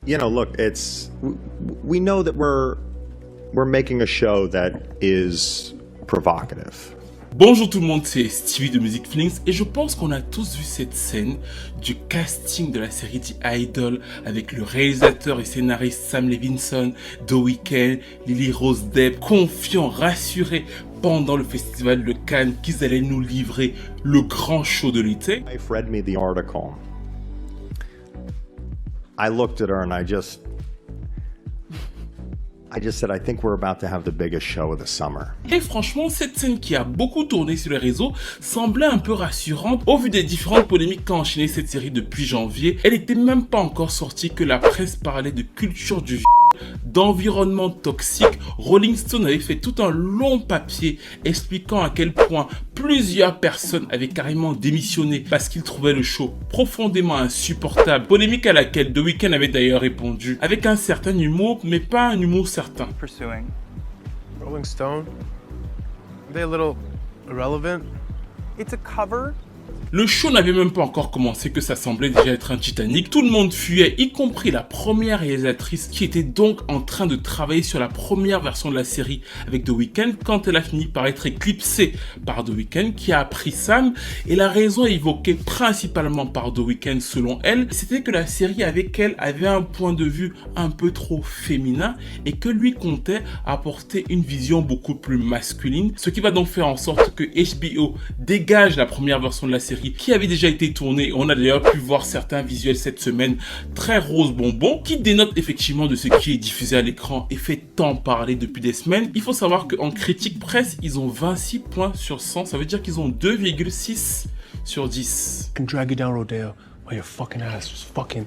You know, look, we know that we're making a show that is provocative. Bonjour tout le monde, c'est Stevie de Music Feelings et je pense qu'on a tous vu cette scène du casting de la série The Idol avec le réalisateur et scénariste Sam Levinson, The Weeknd, Lily Rose Depp, confiants, rassurés pendant le festival de Cannes qu'ils allaient nous livrer le grand show de l'été. My wife read me the article. I looked at her and I just said, I think we're about to have the biggest show of the summer. Et franchement, cette scène qui a beaucoup tourné sur les réseaux semblait un peu rassurante au vu des différentes polémiques qu'a enchaîné cette série depuis janvier. Elle n'était même pas encore sortie que la presse parlait de culture du d'environnement toxique. Rolling Stone avait fait tout un long papier expliquant à quel point plusieurs personnes avaient carrément démissionné parce qu'ils trouvaient le show profondément insupportable. Polémique à laquelle The Weeknd avait d'ailleurs répondu avec un certain humour, mais pas un humour certain. Pursuing Rolling Stone, are they a little irrelevant? It's a cover. Le show n'avait même pas encore commencé que ça semblait déjà être un Titanic. Tout le monde fuyait, y compris la première réalisatrice qui était donc en train de travailler sur la première version de la série avec The Weeknd quand elle a fini par être éclipsée par The Weeknd qui a appris Sam. Et la raison évoquée principalement par The Weeknd selon elle, c'était que la série avec elle avait un point de vue un peu trop féminin et que lui comptait apporter une vision beaucoup plus masculine. Ce qui va donc faire en sorte que HBO dégage la première version de la série qui avait déjà été tournée. On a d'ailleurs pu voir certains visuels cette semaine très rose bonbon qui dénotent effectivement de ce qui est diffusé à l'écran et fait tant parler depuis des semaines. Il faut savoir qu'en critique presse, ils ont 26 points sur 100. Ça veut dire qu'ils ont 2,6 sur 10. I can drag you down, Rodeo, while your fucking ass just fucking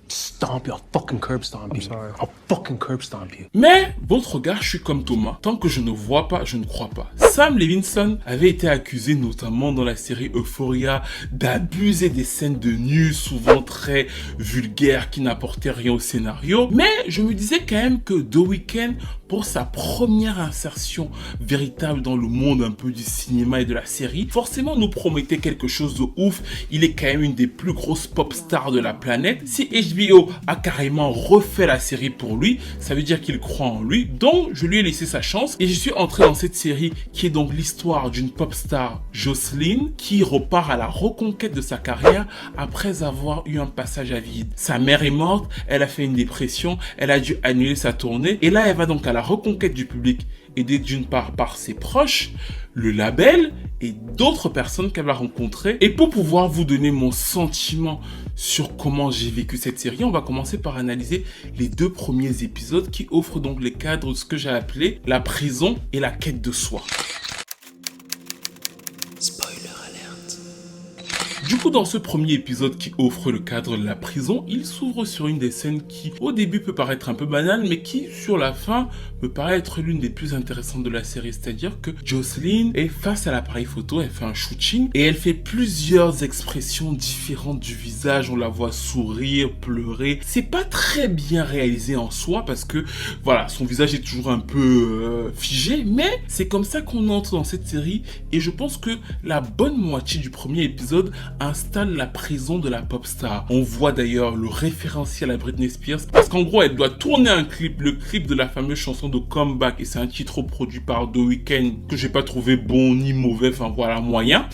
stomp you. I'll fucking curb stomp you. I'm sorry. I'll fucking curb stomp you. Mais, votre regard, je suis comme Thomas. Tant que je ne vois pas, je ne crois pas. Sam Levinson avait été accusé, notamment dans la série Euphoria, d'abuser des scènes de nu, souvent très vulgaires, qui n'apportaient rien au scénario. Mais, je me disais quand même que The Weeknd, pour sa première insertion véritable dans le monde un peu du cinéma et de la série, forcément nous promettait quelque chose de ouf. Il est quand même une des plus grosses pop stars de la planète. Si HBO a carrément refait la série pour lui, ça veut dire qu'il croit en lui. Donc je lui ai laissé sa chance et je suis entré dans cette série qui est donc l'histoire d'une pop star, Jocelyn, qui repart à la reconquête de sa carrière après avoir eu un passage à vide. Sa mère est morte, elle a fait une dépression, elle a dû annuler sa tournée et là elle va donc à la reconquête du public, aidée d'une part par ses proches, le label et d'autres personnes qu'elle va rencontrer. Et pour pouvoir vous donner mon sentiment sur comment j'ai vécu cette série, on va commencer par analyser les 2 premiers épisodes qui offrent donc les cadres de ce que j'ai appelé la prison et la quête de soi. Du coup, dans ce premier épisode qui offre le cadre de la prison, il s'ouvre sur une des scènes qui, au début, peut paraître un peu banale, mais qui, sur la fin, me paraît être l'une des plus intéressantes de la série. C'est-à-dire que Jocelyn est face à l'appareil photo, elle fait un shooting, et elle fait plusieurs expressions différentes du visage. On la voit sourire, pleurer. C'est pas très bien réalisé en soi, parce que, voilà, son visage est toujours un peu figé, mais c'est comme ça qu'on entre dans cette série, et je pense que la bonne moitié du premier épisode installe la prison de la pop star. On voit d'ailleurs le référentiel à Britney Spears parce qu'en gros elle doit tourner un clip, le clip de la fameuse chanson de Comeback, et c'est un titre produit par The Weeknd que j'ai pas trouvé bon ni mauvais, enfin voilà, moyen.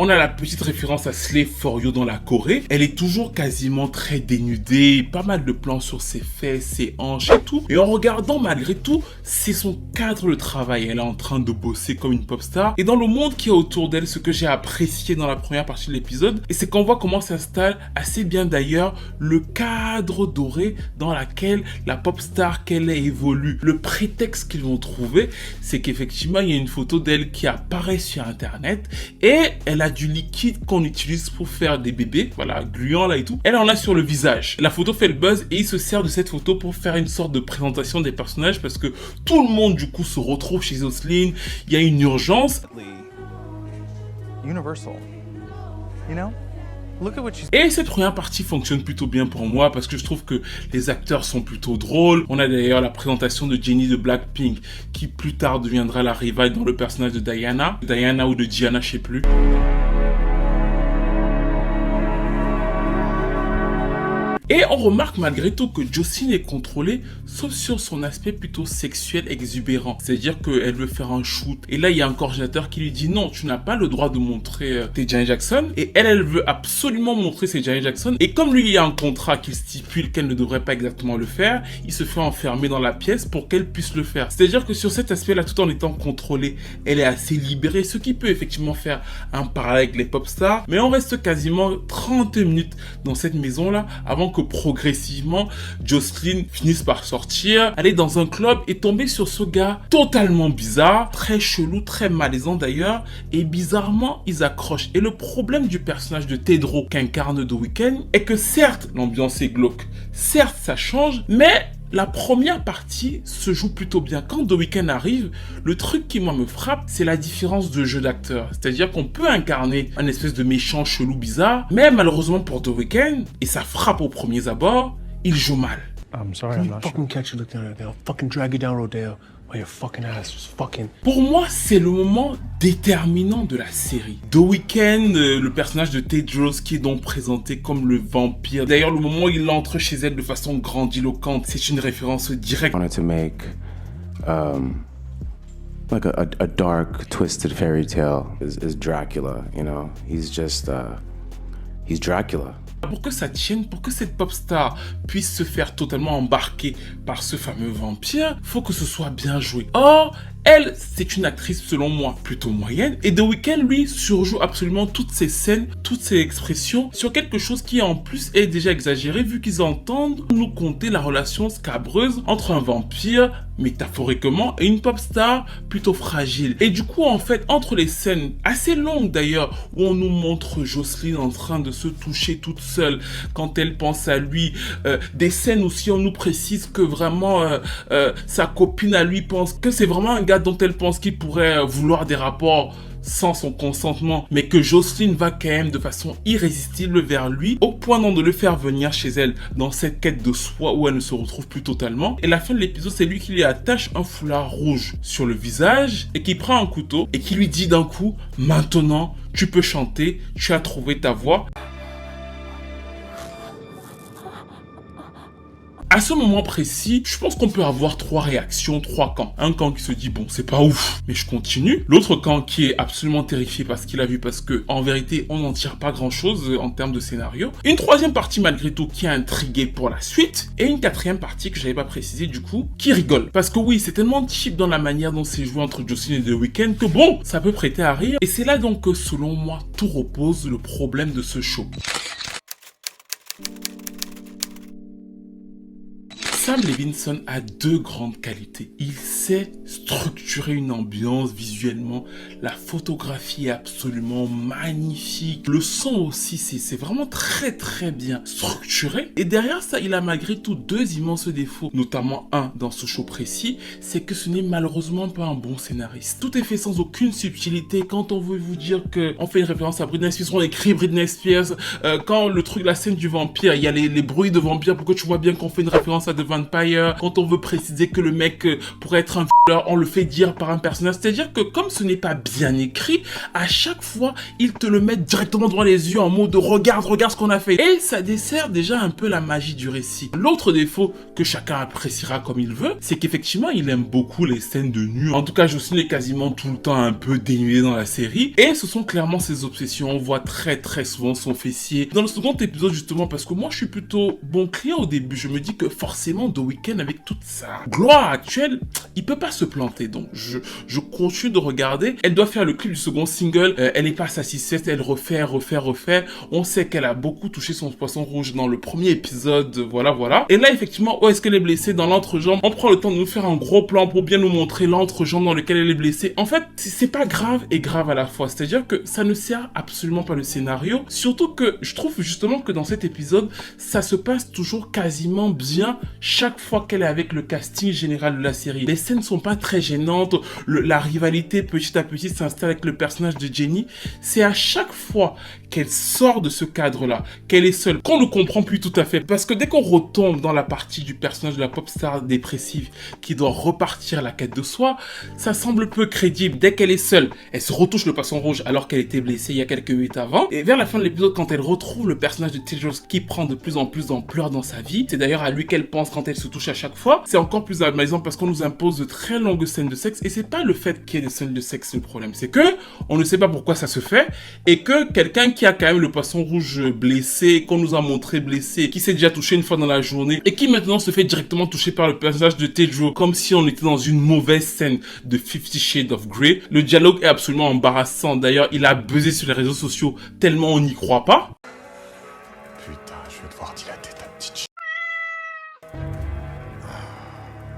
On a la petite référence à Slave for You dans la Corée. Elle est toujours quasiment très dénudée, pas mal de plans sur ses fesses, ses hanches et tout. Et en regardant, malgré tout, c'est son cadre de travail. Elle est en train de bosser comme une pop star. Et dans le monde qui est autour d'elle, ce que j'ai apprécié dans la première partie de l'épisode, et c'est qu'on voit comment s'installe assez bien d'ailleurs le cadre doré dans lequel la pop star qu'elle est évolue. Le prétexte qu'ils vont trouver, c'est qu'effectivement, il y a une photo d'elle qui apparaît sur Internet et elle a du liquide qu'on utilise pour faire des bébés, voilà, gluant là et tout. Elle en a sur le visage. La photo fait le buzz et il se sert de cette photo pour faire une sorte de présentation des personnages parce que tout le monde du coup se retrouve chez Jocelyn. Il y a une urgence. Universal. You know? Et cette première partie fonctionne plutôt bien pour moi parce que je trouve que les acteurs sont plutôt drôles. On a d'ailleurs la présentation de Jennie de Blackpink qui plus tard deviendra la rivale dans le personnage de Diana ou de Gianna, je sais plus. Et on remarque malgré tout que Jocelyn est contrôlée, sauf sur son aspect plutôt sexuel exubérant. C'est-à-dire qu'elle veut faire un shoot. Et là, il y a un coordinateur qui lui dit non, tu n'as pas le droit de montrer tes Janet Jackson. Et elle veut absolument montrer ses Janet Jackson. Et comme lui, il y a un contrat qui stipule qu'elle ne devrait pas exactement le faire, il se fait enfermer dans la pièce pour qu'elle puisse le faire. C'est-à-dire que sur cet aspect-là, tout en étant contrôlée, elle est assez libérée, ce qui peut effectivement faire un parallèle avec les pop stars. Mais on reste quasiment 30 minutes dans cette maison-là avant que progressivement, Jocelyn finisse par sortir, aller dans un club et tomber sur ce gars totalement bizarre, très chelou, très malaisant d'ailleurs, et bizarrement, ils accrochent. Et le problème du personnage de Tedro qu'incarne The Weeknd est que certes, l'ambiance est glauque, certes, ça change, mais la première partie se joue plutôt bien. Quand The Weeknd arrive, le truc qui moi me frappe, c'est la différence de jeu d'acteur. C'est-à-dire qu'on peut incarner un espèce de méchant chelou bizarre, mais malheureusement pour The Weeknd, et ça frappe aux premiers abords, il joue mal. I'm sorry, I'm not fucking catch you looking at it. They'll fucking drag you down, Rodale. While your fucking ass just fucking... Pour moi, c'est le moment déterminant de la série. The Weeknd, le personnage de Tedros qui est donc présenté comme le vampire. D'ailleurs, le moment où il entre chez elle de façon grandiloquente, c'est une référence directe. I wanted to make like a dark, twisted fairy tale is Dracula, you know? He's just, he's Dracula. Pour que ça tienne, pour que cette pop star puisse se faire totalement embarquer par ce fameux vampire, faut que ce soit bien joué. Or, elle, c'est une actrice, selon moi, plutôt moyenne. Et The Weeknd, lui, surjoue absolument toutes ces scènes, toutes ces expressions sur quelque chose qui, en plus, est déjà exagéré vu qu'ils entendent nous conter la relation scabreuse entre un vampire, métaphoriquement, et une pop star plutôt fragile. Et du coup, en fait, entre les scènes assez longues d'ailleurs, où on nous montre Jocelyn en train de se toucher toute seule quand elle pense à lui, des scènes aussi, on nous précise que vraiment sa copine à lui pense que c'est vraiment un gars dont elle pense qu'il pourrait vouloir des rapports sans son consentement, mais que Jocelyn va quand même de façon irrésistible vers lui, au point de le faire venir chez elle dans cette quête de soi où elle ne se retrouve plus totalement. Et la fin de l'épisode, c'est lui qui lui attache un foulard rouge sur le visage et qui prend un couteau et qui lui dit d'un coup, maintenant tu peux chanter, tu as trouvé ta voix. À ce moment précis, je pense qu'on peut avoir trois réactions, trois camps. Un camp qui se dit, bon, c'est pas ouf, mais je continue. L'autre camp qui est absolument terrifié par ce qu'il a vu, parce que, en vérité, on n'en tire pas grand chose en termes de scénario. Une troisième partie, malgré tout, qui est intriguée pour la suite. Et une quatrième partie, que j'avais pas précisé, du coup, qui rigole. Parce que oui, c'est tellement cheap dans la manière dont c'est joué entre Jocelyn et The Weeknd que bon, ça peut prêter à rire. Et c'est là donc que, selon moi, tout repose le problème de ce show. Sam Levinson a deux grandes qualités. Il sait structurer une ambiance visuellement. La photographie est absolument magnifique. Le son aussi, c'est vraiment très très bien structuré. Et derrière ça, il a malgré tout deux immenses défauts. Notamment un dans ce show précis, c'est que ce n'est malheureusement pas un bon scénariste. Tout est fait sans aucune subtilité. Quand on veut vous dire qu'on fait une référence à Britney Spears, on écrit Britney Spears. Quand le truc, la scène du vampire, il y a les bruits de vampire pour que tu vois bien qu'on fait une référence à The Vampire. Quand on veut préciser que le mec pourrait être un violeur, on le fait dire par un personnage. C'est-à-dire que comme ce n'est pas bien écrit, à chaque fois, ils te le mettent directement devant les yeux en mode regarde ce qu'on a fait. Et ça dessert déjà un peu la magie du récit. L'autre défaut que chacun appréciera comme il veut, c'est qu'effectivement, il aime beaucoup les scènes de nu. En tout cas, Jocelyn est quasiment tout le temps un peu dénudé dans la série. Et ce sont clairement ses obsessions. On voit très très souvent son fessier. Dans le second épisode, justement, parce que moi, je suis plutôt bon client au début, je me dis que forcément, The Weeknd, avec toute sa gloire actuelle, il peut pas se planter. Donc, je continue de regarder. Elle doit faire le clip du second single. Elle est pas satisfaite. Elle refait. On sait qu'elle a beaucoup touché son poisson rouge dans le premier épisode. Voilà. Et là, effectivement, où est-ce qu'elle est blessée? Dans l'entrejambe. On prend le temps de nous faire un gros plan pour bien nous montrer l'entrejambe dans lequel elle est blessée. En fait, c'est pas grave et grave à la fois. C'est-à-dire que ça ne sert absolument pas le scénario. Surtout que je trouve justement que dans cet épisode, ça se passe toujours quasiment bien chaque fois qu'elle est avec le casting général de la série. Les scènes sont pas très gênantes, la rivalité petit à petit s'installe avec le personnage de Jenny. C'est à chaque fois qu'elle sort de ce cadre-là, qu'elle est seule, qu'on ne comprend plus tout à fait. Parce que dès qu'on retombe dans la partie du personnage de la pop star dépressive qui doit repartir à la quête de soi, ça semble peu crédible. Dès qu'elle est seule, elle se retouche le poisson rouge alors qu'elle était blessée il y a quelques minutes avant. Et vers la fin de l'épisode, quand elle retrouve le personnage de Tedros qui prend de plus en plus d'ampleur dans sa vie, c'est d'ailleurs à lui qu'elle pense quand elle se touche à chaque fois, c'est encore plus amusant parce qu'on nous impose de très longues scènes de sexe et c'est pas le fait qu'il y ait des scènes de sexe le problème, c'est que on ne sait pas pourquoi ça se fait et que quelqu'un qui a quand même le poisson rouge blessé, qu'on nous a montré blessé, qui s'est déjà touché une fois dans la journée et qui maintenant se fait directement toucher par le personnage de Tedros comme si on était dans une mauvaise scène de 50 Shades of Grey. Le dialogue est absolument embarrassant. D'ailleurs, il a buzzé sur les réseaux sociaux tellement on n'y croit pas. Putain, je vais devoir dilater ta petite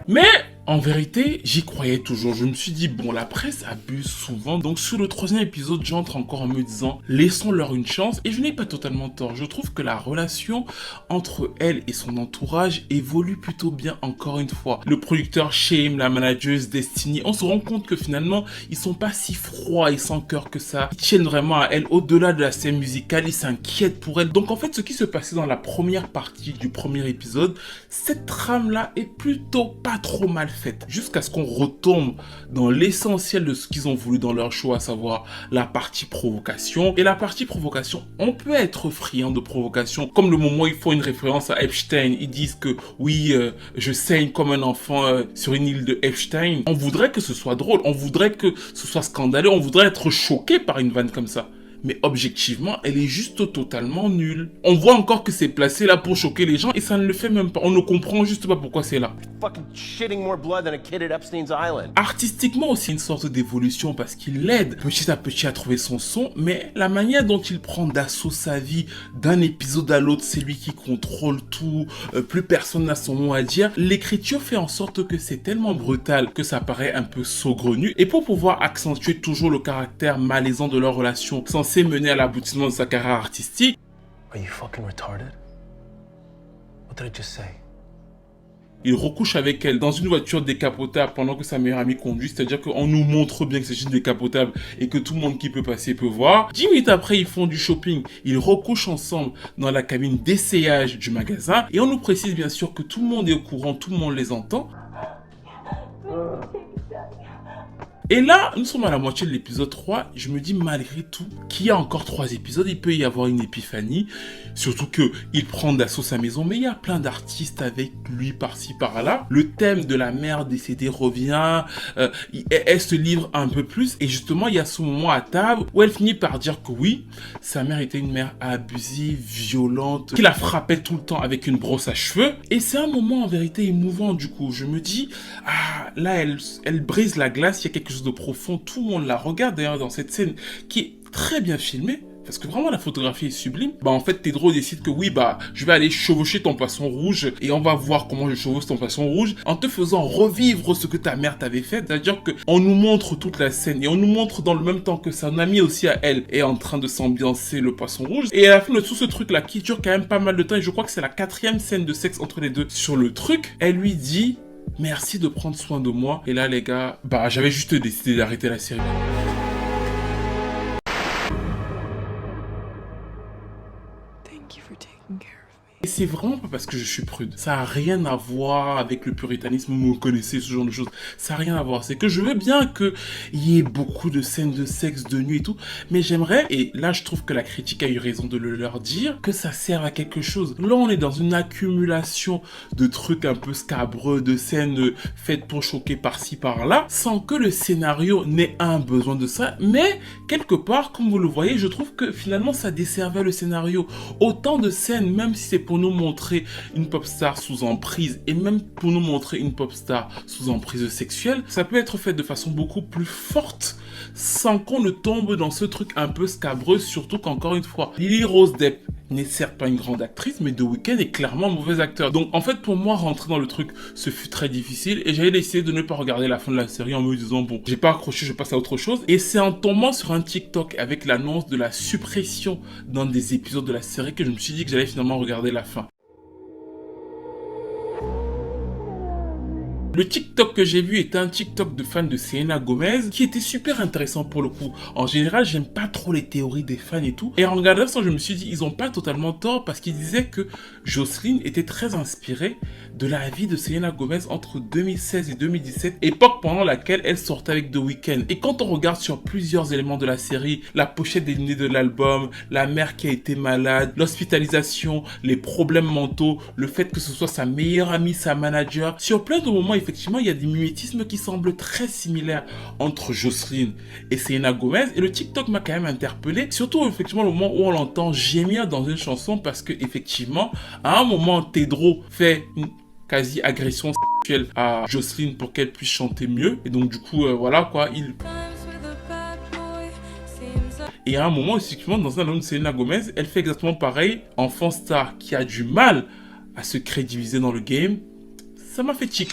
Mais en vérité, j'y croyais toujours. Je me suis dit, bon, la presse abuse souvent. Donc sur le 3e épisode, j'entre encore en me disant, laissons-leur une chance. Et je n'ai pas totalement tort. Je trouve que la relation entre elle et son entourage évolue plutôt bien encore une fois. Le producteur Shame, la manageuse Destiny, on se rend compte que finalement, ils sont pas si froids et sans cœur que ça. Ils tiennent vraiment à elle. Au-delà de la scène musicale, ils s'inquiètent pour elle. Donc en fait, ce qui se passait dans la première partie du premier épisode, cette trame-là est plutôt pas trop mal faite. Jusqu'à ce qu'on retombe dans l'essentiel de ce qu'ils ont voulu dans leur show, à savoir la partie provocation. Et la partie provocation, on peut être friand de provocation, comme le moment où ils font une référence à Epstein. Ils disent que oui, je saigne comme un enfant sur une île de Epstein. On voudrait que ce soit drôle, on voudrait que ce soit scandaleux, on voudrait être choqué par une vanne comme ça. Mais objectivement, elle est juste totalement nulle. On voit encore que c'est placé là pour choquer les gens et ça ne le fait même pas. On ne comprend juste pas pourquoi c'est là. Fucking shitting more blood than a kid at Epstein's Island. Artistiquement aussi une sorte d'évolution parce qu'il l'aide petit à petit à trouver son son, mais la manière dont il prend d'assaut sa vie d'un épisode à l'autre, c'est lui qui contrôle tout, plus personne n'a son mot à dire. L'écriture fait en sorte que c'est tellement brutal que ça paraît un peu saugrenu. Et pour pouvoir accentuer toujours le caractère malaisant de leur relation, censé mener à l'aboutissement de sa carrière artistique, Are you fucking retarded? What did I just say? il recouche avec elle dans une voiture décapotable pendant que sa meilleure amie conduit, c'est-à-dire qu'on nous montre bien que c'est juste décapotable et que tout le monde qui peut passer peut voir. 10 minutes après, ils font du shopping, ils recouchent ensemble dans la cabine d'essayage du magasin et on nous précise bien sûr que tout le monde est au courant, tout le monde les entend. Et là, nous sommes à la moitié de l'épisode 3, je me dis malgré tout qu'il y a encore 3 épisodes, il peut y avoir une épiphanie, surtout qu'il prend d'assaut sa maison, mais il y a plein d'artistes avec lui par-ci par-là. Le thème de la mère décédée revient, elle se livre un peu plus, et justement il y a ce moment à table où elle finit par dire que oui, sa mère était une mère abusive, violente, qui la frappait tout le temps avec une brosse à cheveux, et c'est un moment en vérité émouvant du coup. Je me dis, ah là elle brise la glace, il y a quelque chose de profond, tout le monde la regarde d'ailleurs dans cette scène qui est très bien filmée parce que vraiment la photographie est sublime. Bah en fait Tedros décide que oui bah je vais aller chevaucher ton poisson rouge et on va voir comment je chevauche ton poisson rouge en te faisant revivre ce que ta mère t'avait fait. C'est-à-dire que on nous montre toute la scène et on nous montre dans le même temps que son amie aussi à elle est en train de s'ambiancer le poisson rouge et à la fin de tout ce truc là qui dure quand même pas mal de temps et je crois que c'est la 4e scène de sexe entre les deux sur le truc, elle lui dit merci de prendre soin de moi. Et là, les gars, bah, j'avais juste décidé d'arrêter la série. Thank you for taking care of me. Et c'est vraiment pas parce que je suis prude. Ça a rien à voir avec le puritanisme, vous connaissez ce genre de choses. Ça a rien à voir. C'est que je veux bien qu'il y ait beaucoup de scènes de sexe, de nuit et tout. Mais j'aimerais, et là je trouve que la critique a eu raison de le leur dire, que ça serve à quelque chose. Là on est dans une accumulation de trucs un peu scabreux, de scènes faites pour choquer par-ci par-là, sans que le scénario n'ait un besoin de ça. Mais quelque part, comme vous le voyez, je trouve que finalement ça desservait le scénario. Autant de scènes, même si c'est pour nous montrer une pop star sous emprise et même pour nous montrer une pop star sous emprise sexuelle, ça peut être fait de façon beaucoup plus forte sans qu'on ne tombe dans ce truc un peu scabreux, surtout qu'encore une fois, Lily Rose Depp n'est certes pas une grande actrice, mais The Weeknd est clairement un mauvais acteur. Donc en fait pour moi rentrer dans le truc ce fut très difficile et j'avais décidé de ne pas regarder la fin de la série en me disant bon j'ai pas accroché, je passe à autre chose. Et c'est en tombant sur un TikTok avec l'annonce de la suppression d'un des épisodes de la série que je me suis dit que j'allais finalement regarder la fin. Le TikTok que j'ai vu était un TikTok de fans de Selena Gomez qui était super intéressant pour le coup. En général, j'aime pas trop les théories des fans et tout. Et en regardant ça, je me suis dit, ils ont pas totalement tort parce qu'ils disaient que Jocelyn était très inspirée de la vie de Selena Gomez entre 2016 et 2017, époque pendant laquelle elle sortait avec The Weeknd. Et quand on regarde sur plusieurs éléments de la série, la pochette des lunettes de l'album, la mère qui a été malade, l'hospitalisation, les problèmes mentaux, le fait que ce soit sa meilleure amie, sa manager, sur plein de moments, effectivement, il y a des mimétismes qui semblent très similaires entre Jocelyn et Selena Gomez. Et le TikTok m'a quand même interpellé, surtout effectivement le moment où on l'entend gémir dans une chanson parce que effectivement, à un moment, Tedro fait une quasi-agression sexuelle à Jocelyn pour qu'elle puisse chanter mieux. Et donc du coup, voilà quoi, Et à un moment, effectivement, dans un album de Selena Gomez, elle fait exactement pareil. Enfant star qui a du mal à se crédibiliser dans le game. Ça m'a fait chic.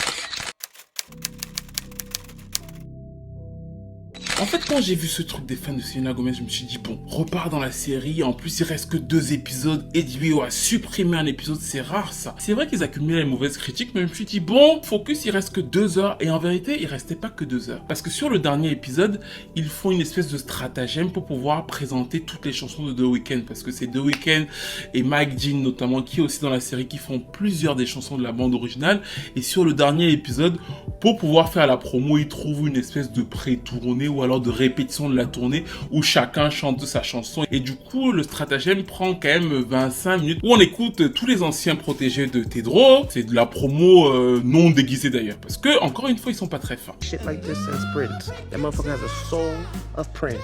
En fait, quand j'ai vu ce truc des fans de Selena Gomez, je me suis dit, bon, repars dans la série. En plus, il reste que 2 épisodes. HBO a supprimé un épisode, c'est rare ça. C'est vrai qu'ils accumulaient les mauvaises critiques, mais je me suis dit, bon, focus, il reste que 2 heures. Et en vérité, il restait pas que 2 heures. Parce que sur le dernier épisode, ils font une espèce de stratagème pour pouvoir présenter toutes les chansons de The Weeknd. Parce que c'est The Weeknd et Mike Dean notamment, qui est aussi dans la série, qui font plusieurs des chansons de la bande originale. Et sur le dernier épisode, pour pouvoir faire la promo, ils trouvent une espèce de pré-tournée ou alors de répétition de la tournée où chacun chante sa chanson. Et du coup, le stratagème prend quand même 25 minutes où on écoute tous les anciens protégés de Tedro. C'est de la promo non déguisée d'ailleurs. Parce que, encore une fois, ils sont pas très fins. Shit like this since Prince. That motherfucker has a soul of Prince.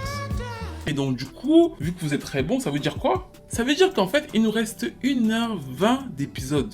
Et donc du coup, vu que vous êtes très bon, ça veut dire quoi? Ça veut dire qu'en fait, il nous reste 1h20 d'épisodes,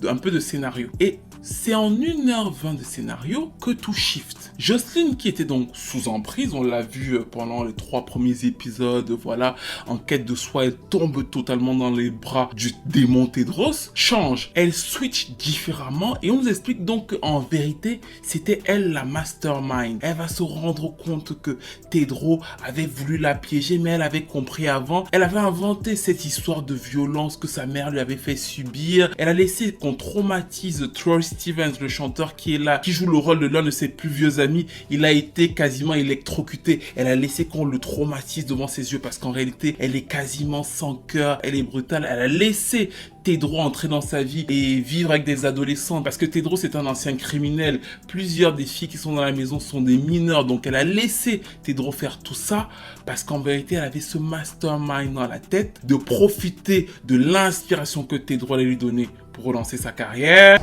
un peu de scénario. Et c'est en 1h20 de scénario que tout shift. Jocelyn, qui était donc sous emprise, on l'a vu pendant les 3 premiers épisodes, voilà, en quête de soi, elle tombe totalement dans les bras du démon Tedros, change, elle switch différemment et on nous explique donc qu'en vérité, c'était elle la mastermind. Elle va se rendre compte que Tedro avait voulu la piéger, mais elle avait compris avant. Elle avait inventé cette histoire de violence que sa mère lui avait fait subir. Elle a laissé qu'on traumatise Troy Stevens, le chanteur qui est là, qui joue le rôle de l'un de ses plus vieux amis. Il a été quasiment électrocuté. Elle a laissé qu'on le traumatise devant ses yeux parce qu'en réalité, elle est quasiment sans cœur. Elle est brutale. Elle a laissé Tedro entrer dans sa vie et vivre avec des adolescents parce que Tedro c'est un ancien criminel. Plusieurs des filles qui sont dans la maison sont des mineurs, donc elle a laissé Tedro faire tout ça parce qu'en vérité elle avait ce mastermind dans la tête de profiter de l'inspiration que Tedro allait lui donner pour relancer sa carrière.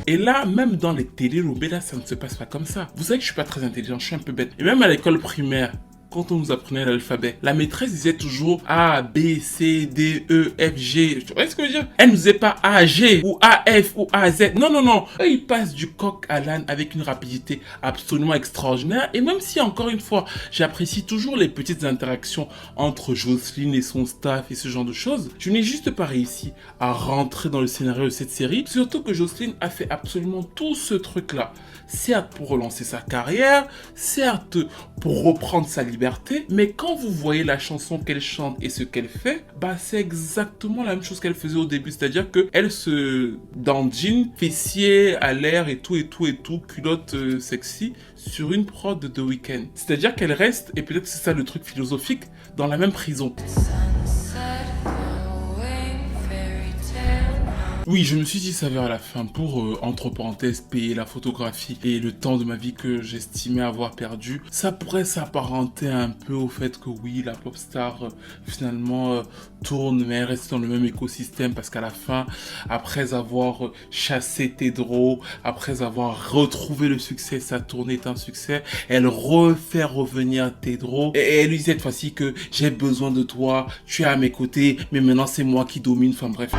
Et là, même dans les télé-roubés, là, ça ne se passe pas comme ça. Vous savez que je suis pas très intelligent, je suis un peu bête. Et même à l'école primaire, quand on nous apprenait l'alphabet, la maîtresse disait toujours A, B, C, D, E, F, G. Tu vois ce que je veux dire? Elle ne disait pas A, G ou A, F ou A, Z. Non, non, non. Eux, ils passent du coq à l'âne avec une rapidité absolument extraordinaire. Et même si, encore une fois, j'apprécie toujours les petites interactions entre Jocelyn et son staff et ce genre de choses, je n'ai juste pas réussi à rentrer dans le scénario de cette série. Surtout que Jocelyn a fait absolument tout ce truc-là. Certes pour relancer sa carrière, certes pour reprendre sa liberté, mais quand vous voyez la chanson qu'elle chante et ce qu'elle fait, bah c'est exactement la même chose qu'elle faisait au début, c'est-à-dire qu'elle se dandine, fessier à l'air et tout, culotte sexy sur une prod de The Weeknd. C'est-à-dire qu'elle reste, et peut-être c'est ça le truc philosophique, dans la même prison. Oui, je me suis dit ça vers la fin pour, entre parenthèses, payer la photographie et le temps de ma vie que j'estimais avoir perdu. Ça pourrait s'apparenter un peu au fait que oui, la pop star finalement tourne, mais elle reste dans le même écosystème parce qu'à la fin, après avoir chassé Tedro, après avoir retrouvé le succès, sa tournée est un succès, elle refait revenir Tedro et elle lui dit cette fois-ci que j'ai besoin de toi, tu es à mes côtés, mais maintenant c'est moi qui domine, enfin bref.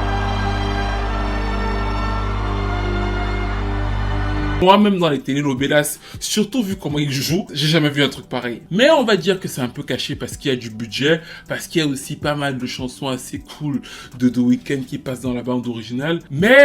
Moi-même dans les telenovelas, surtout vu comment il joue, j'ai jamais vu un truc pareil. Mais on va dire que c'est un peu caché parce qu'il y a du budget, parce qu'il y a aussi pas mal de chansons assez cool de The Weeknd qui passent dans la bande originale. Mais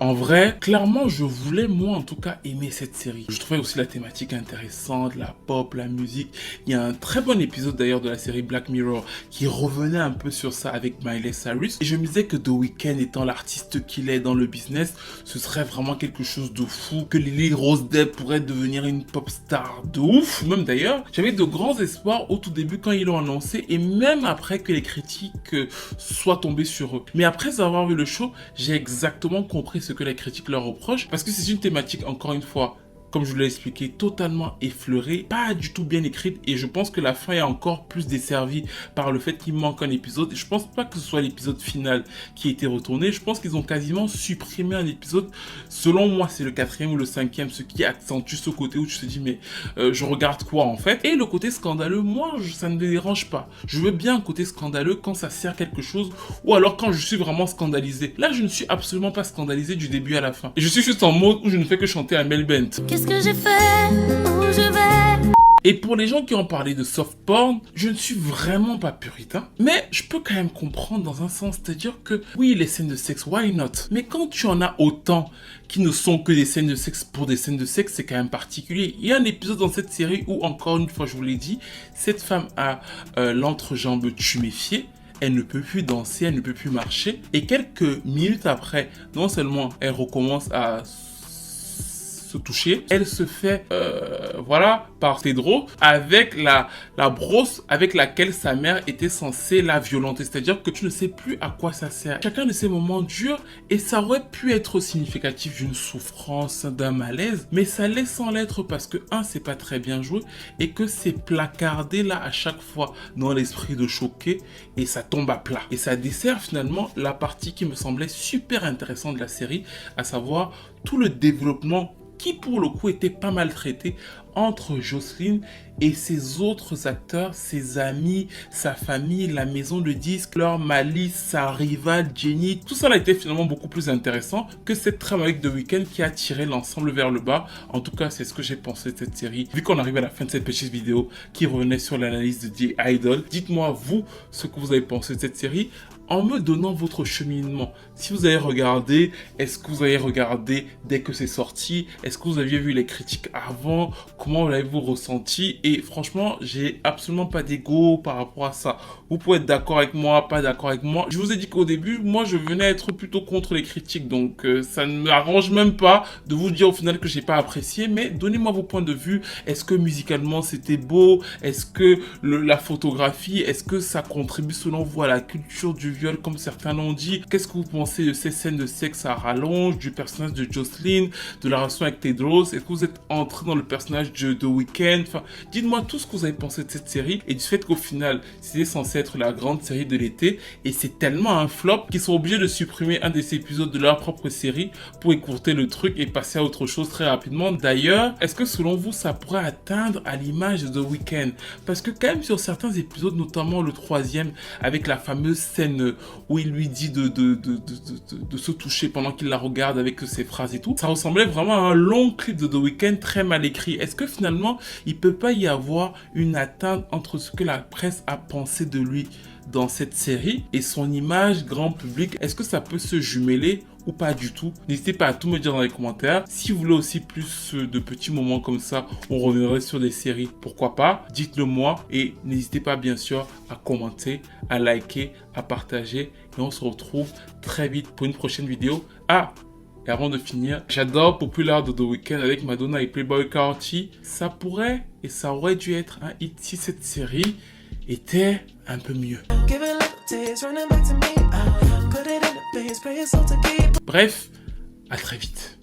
en vrai, clairement, je voulais moi en tout cas aimer cette série. Je trouvais aussi la thématique intéressante, la pop, la musique. Il y a un très bon épisode d'ailleurs de la série Black Mirror qui revenait un peu sur ça avec Miley Cyrus. Et je me disais que The Weeknd étant l'artiste qu'il est dans le business, ce serait vraiment quelque chose de fou, que Lily Rose Depp pourrait devenir une pop star de ouf. Même d'ailleurs, j'avais de grands espoirs au tout début quand ils l'ont annoncé et même après que les critiques soient tombées sur eux. Mais après avoir vu le show, j'ai exactement compris ce que les critiques leur reprochent parce que c'est une thématique, encore une fois, comme je vous l'ai expliqué, totalement effleurée, pas du tout bien écrite et je pense que la fin est encore plus desservie par le fait qu'il manque un épisode et je pense pas que ce soit l'épisode final qui a été retourné, je pense qu'ils ont quasiment supprimé un épisode, selon moi c'est le 4e ou le 5e, ce qui accentue ce côté où tu te dis mais je regarde quoi en fait. Et le côté scandaleux, moi ça ne me dérange pas, je veux bien un côté scandaleux quand ça sert quelque chose ou alors quand je suis vraiment scandalisé. Là je ne suis absolument pas scandalisé du début à la fin et je suis juste en mode où je ne fais que chanter à Mel Bent. Qu'est-ce que j'ai fait? Où je vais? Et pour les gens qui ont parlé de soft porn, je ne suis vraiment pas puritain, mais je peux quand même comprendre dans un sens, c'est-à-dire que oui, les scènes de sexe, why not? Mais quand tu en as autant qui ne sont que des scènes de sexe pour des scènes de sexe, c'est quand même particulier. Il y a un épisode dans cette série où, encore une fois, je vous l'ai dit, cette femme a l'entrejambe tuméfiée. Elle ne peut plus danser, elle ne peut plus marcher. Et quelques minutes après, non seulement elle recommence à se toucher, elle se fait voilà, par Tedros avec la brosse avec laquelle sa mère était censée la violenter. C'est-à-dire que tu ne sais plus à quoi ça sert. Chacun de ces moments durs et ça aurait pu être significatif d'une souffrance, d'un malaise, mais ça laisse sans l'être parce que c'est pas très bien joué et que c'est placardé là à chaque fois dans l'esprit de choquer et ça tombe à plat. Et ça dessert finalement la partie qui me semblait super intéressante de la série, à savoir tout le développement qui pour le coup était pas mal traité entre Jocelyn et ses autres acteurs, ses amis, sa famille, la maison de disques, leur malice, sa rivale Jenny. Tout ça a été finalement beaucoup plus intéressant que cette trame avec The Weeknd qui a tiré l'ensemble vers le bas. En tout cas, c'est ce que j'ai pensé de cette série. Vu qu'on arrive à la fin de cette petite vidéo qui revenait sur l'analyse de The Idol, dites-moi vous ce que vous avez pensé de cette série en me donnant votre cheminement. Si vous avez regardé, est-ce que vous avez regardé dès que c'est sorti? Est-ce que vous aviez vu les critiques avant? Comment l'avez-vous ressenti? Et franchement, j'ai absolument pas d'ego par rapport à ça. Vous pouvez être d'accord avec moi, pas d'accord avec moi. Je vous ai dit qu'au début, moi, je venais être plutôt contre les critiques. Donc, ça ne m'arrange même pas de vous dire au final que j'ai pas apprécié. Mais donnez-moi vos points de vue. Est-ce que musicalement, c'était beau? Est-ce que la photographie, est-ce que ça contribue selon vous à la culture du viol, comme certains l'ont dit? Qu'est-ce que vous pensez de ces scènes de sexe à rallonge, du personnage de Jocelyn, de la relation avec Tedros? Est-ce que vous êtes entré dans le personnage de The Weeknd? Enfin, dites-moi tout ce que vous avez pensé de cette série et du fait qu'au final, c'était censé être la grande série de l'été et c'est tellement un flop qu'ils sont obligés de supprimer un des épisodes de leur propre série pour écourter le truc et passer à autre chose très rapidement. D'ailleurs, est-ce que selon vous, ça pourrait atteindre à l'image de The Weeknd? Parce que quand même sur certains épisodes, notamment le 3e, avec la fameuse scène où il lui dit de se toucher pendant qu'il la regarde avec ses phrases et tout, ça ressemblait vraiment à un long clip de The Weeknd très mal écrit. Est-ce que finalement, il peut pas y avoir une atteinte entre ce que la presse a pensé de lui dans cette série et son image grand public? Est-ce que ça peut se jumeler ou pas du tout? N'hésitez pas à tout me dire dans les commentaires. Si vous voulez aussi plus de petits moments comme ça, on reviendrait sur des séries, pourquoi pas? Dites-le moi et n'hésitez pas bien sûr à commenter, à liker, à partager et on se retrouve très vite pour une prochaine vidéo. Et avant de finir, j'adore Popular de The Weeknd avec Madonna et Playboi Carti. Ça pourrait et ça aurait dû être un hit si cette série était un peu mieux. Bref, à très vite.